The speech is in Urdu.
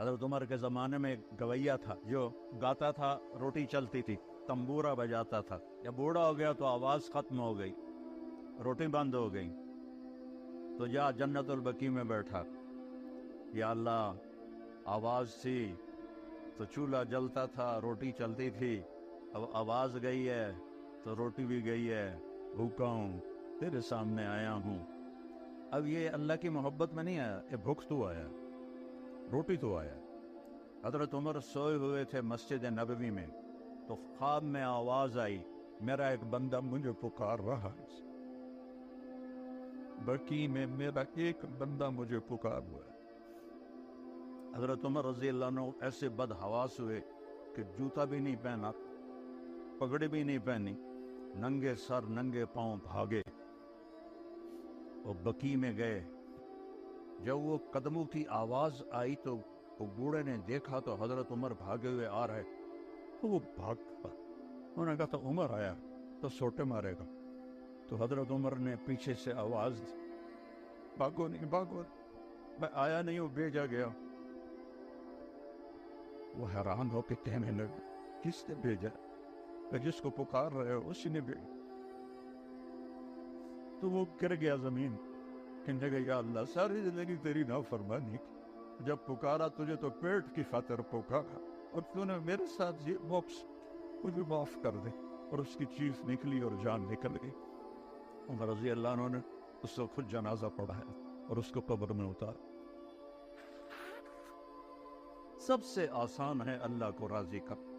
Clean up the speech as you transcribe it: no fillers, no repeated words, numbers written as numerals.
حضرت عمر کے زمانے میں ایک گویا تھا جو گاتا تھا، روٹی چلتی تھی، تمبورا بجاتا تھا. جب بوڑھا ہو گیا تو آواز ختم ہو گئی، روٹی بند ہو گئی، تو جا جنت البقیع میں بیٹھا. یا اللہ، آواز تھی تو چولہا جلتا تھا، روٹی چلتی تھی، اب آواز گئی ہے تو روٹی بھی گئی ہے، بھوکا ہوں، تیرے سامنے آیا ہوں. اب یہ اللہ کی محبت میں نہیں آیا، یہ بھوک تو آیا، روٹی تو آیا. حضرت عمر سوئے ہوئے تھے مسجد نبوی میں، تو خواب میں آواز آئی، میرا ایک بندہ مجھے پکار رہا ہے، بقیع میں میرا ایک بندہ مجھے پکار ہوا ہے. حضرت عمر رضی اللہ عنہ ایسے بد حواس ہوئے کہ جوتا بھی نہیں پہنا، پگڑی بھی نہیں پہنی، ننگے سر ننگے پاؤں بھاگے اور بقیع میں گئے. جب وہ قدموں کی آواز آئی تو وہ بوڑھے نے دیکھا تو حضرت عمر بھاگے ہوئے آ رہے، تو وہ بھاگ پڑا. انہوں نے کہا تو عمر آیا تو سوٹے مارے گا. تو حضرت عمر نے پیچھے سے آواز دی، بھاگو نہیں، بھاگو نہیں، میں آیا نہیں ہوں، بھیجا گیا. وہ حیران ہو کے کہنے لگے، کس نے بھیجا؟ کہ جس کو پکار رہے ہو اسی نے بھیجا. تو وہ گر گیا زمین، کہنے لگا یا اللہ، ساری زندگی تیری نافرمانی کی، جب پکارا تجھے تو پیٹ کی خاطر پکارا، اور تو نے میرے ساتھ یہ باکس، مجھے معاف کر دے. اور اس کی چیخ نکلی اور جان نکل گئی. عمر رضی اللہ عنہ نے اس کو خود جنازہ پڑھایا اور اس کو قبر میں اتارا. سب سے آسان ہے اللہ کو راضی کرنا.